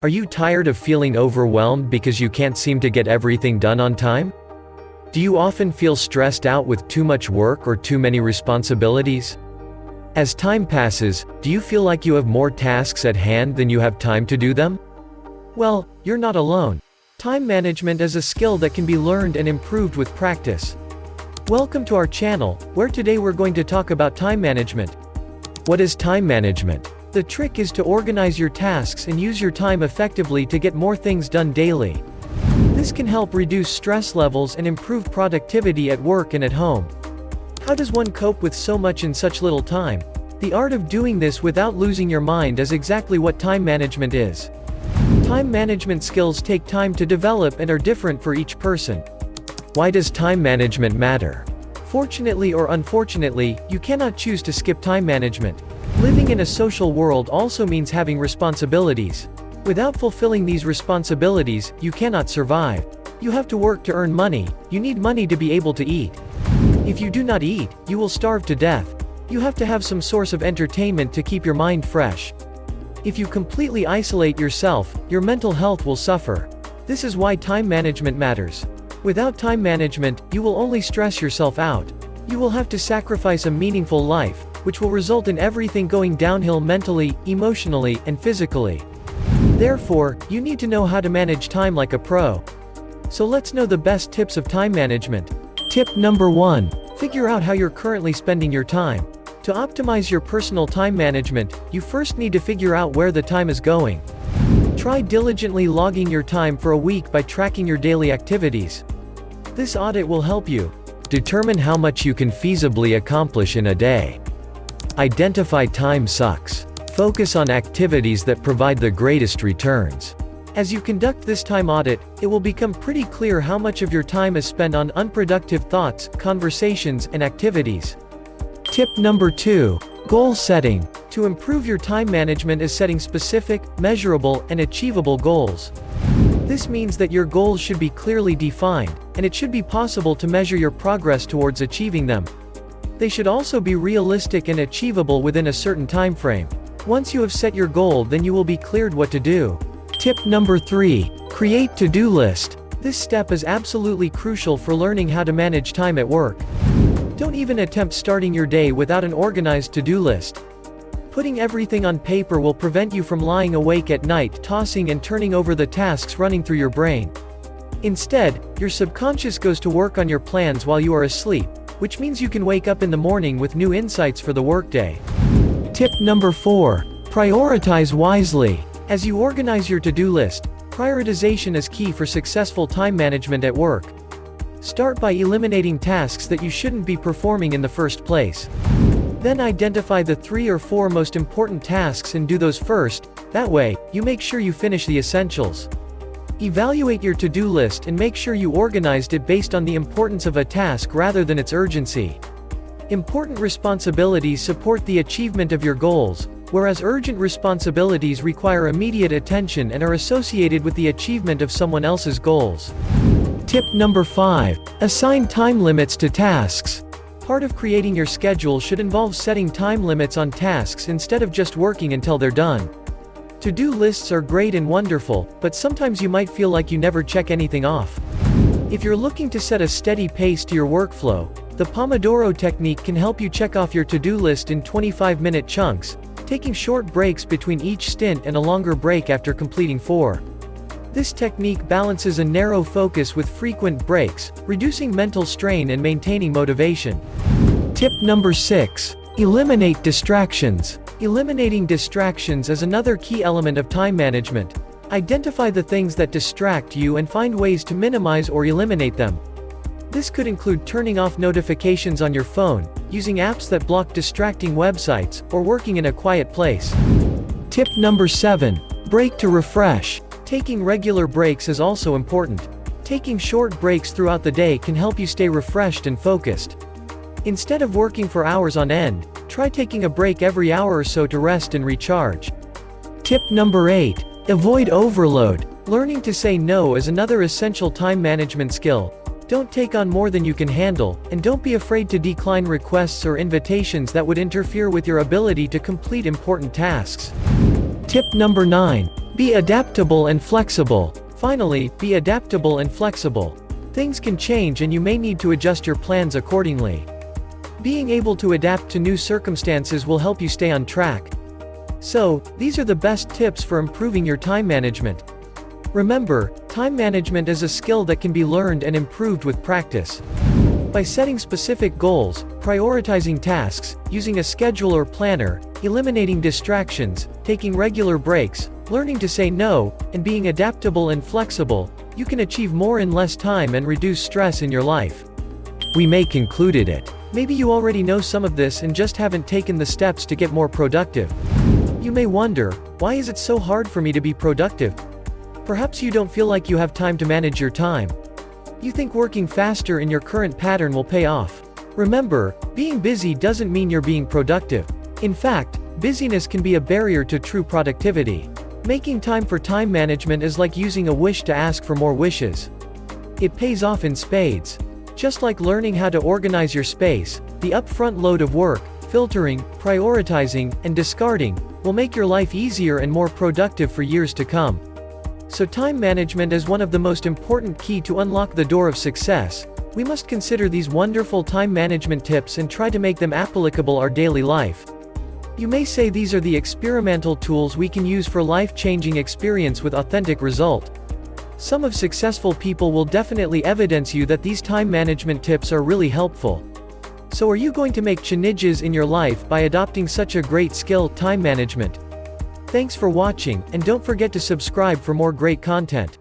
Are you tired of feeling overwhelmed because you can't seem to get everything done on time? Do you often feel stressed out with too much work or too many responsibilities? As time passes, do you feel like you have more tasks at hand than you have time to do them? Well, you're not alone. Time management is a skill that can be learned and improved with practice. Welcome to our channel, where today we're going to talk about time management. What is time management? The trick is to organize your tasks and use your time effectively to get more things done daily. This can help reduce stress levels and improve productivity at work and at home. How does one cope with so much in such little time? The art of doing this without losing your mind is exactly what time management is. Time management skills take time to develop and are different for each person. Why does time management matter? Fortunately or unfortunately, you cannot choose to skip time management. Living in a social world also means having responsibilities. Without fulfilling these responsibilities, you cannot survive. You have to work to earn money. You need money to be able to eat. If you do not eat, you will starve to death. You have to have some source of entertainment to keep your mind fresh. If you completely isolate yourself, your mental health will suffer. This is why time management matters. Without time management, you will only stress yourself out. You will have to sacrifice a meaningful life, which will result in everything going downhill mentally, emotionally, and physically. Therefore, you need to know how to manage time like a pro. So let's know the best tips of time management. Tip number 1. Figure out how you're currently spending your time. To optimize your personal time management, you first need to figure out where the time is going. Try diligently logging your time for a week by tracking your daily activities. This audit will help you determine how much you can feasibly accomplish in a day. Identify time sucks. Focus on activities that provide the greatest returns. As you conduct this time audit, it will become pretty clear how much of your time is spent on unproductive thoughts, conversations, and activities. Tip number 2. Goal setting. To improve your time management is setting specific, measurable, and achievable goals. This means that your goals should be clearly defined, and it should be possible to measure your progress towards achieving them. They should also be realistic and achievable within a certain time frame. Once you have set your goal, then you will be cleared what to do. Tip number 3. Create to-do list. This step is absolutely crucial for learning how to manage time at work. Don't even attempt starting your day without an organized to-do list. Putting everything on paper will prevent you from lying awake at night tossing and turning over the tasks running through your brain. Instead, your subconscious goes to work on your plans while you are asleep, which means you can wake up in the morning with new insights for the workday. Tip number 4. Prioritize wisely. As you organize your to-do list, prioritization is key for successful time management at work. Start by eliminating tasks that you shouldn't be performing in the first place. Then identify the 3 or 4 most important tasks and do those first. That way, you make sure you finish the essentials. Evaluate your to-do list and make sure you organized it based on the importance of a task rather than its urgency. Important responsibilities support the achievement of your goals, whereas urgent responsibilities require immediate attention and are associated with the achievement of someone else's goals. Tip number 5. Assign time limits to tasks. Part of creating your schedule should involve setting time limits on tasks instead of just working until they're done. To-do lists are great and wonderful, but sometimes you might feel like you never check anything off. If you're looking to set a steady pace to your workflow, the Pomodoro technique can help you check off your to-do list in 25-minute chunks, taking short breaks between each stint and a longer break after completing 4. This technique balances a narrow focus with frequent breaks, reducing mental strain and maintaining motivation. Tip number 6. Eliminate distractions. Eliminating distractions is another key element of time management. Identify the things that distract you and find ways to minimize or eliminate them. This could include turning off notifications on your phone, using apps that block distracting websites, or working in a quiet place. Tip number 7. Break to refresh. Taking regular breaks is also important. Taking short breaks throughout the day can help you stay refreshed and focused. Instead of working for hours on end, try taking a break every hour or so to rest and recharge. Tip number 8. Avoid overload. Learning to say no is another essential time management skill. Don't take on more than you can handle, and don't be afraid to decline requests or invitations that would interfere with your ability to complete important tasks. Tip number 9. Be adaptable and flexible. Finally, be adaptable and flexible. Things can change and you may need to adjust your plans accordingly. Being able to adapt to new circumstances will help you stay on track. So, these are the best tips for improving your time management. Remember, time management is a skill that can be learned and improved with practice. By setting specific goals, prioritizing tasks, using a schedule or planner, eliminating distractions, taking regular breaks, learning to say no, and being adaptable and flexible, you can achieve more in less time and reduce stress in your life. We may concluded it. Maybe you already know some of this and just haven't taken the steps to get more productive. You may wonder, why is it so hard for me to be productive? Perhaps you don't feel like you have time to manage your time. You think working faster in your current pattern will pay off. Remember, being busy doesn't mean you're being productive. In fact, busyness can be a barrier to true productivity. Making time for time management is like using a wish to ask for more wishes. It pays off in spades. Just like learning how to organize your space, the upfront load of work, filtering, prioritizing, and discarding, will make your life easier and more productive for years to come. So time management is one of the most important keys to unlock the door of success. We must consider these wonderful time management tips and try to make them applicable our daily life. You may say these are the experimental tools we can use for life-changing experience with authentic result. Some of successful people will definitely evidence you that these time management tips are really helpful. So are you going to make changes in your life by adopting such a great skill, time management? Thanks for watching, and don't forget to subscribe for more great content.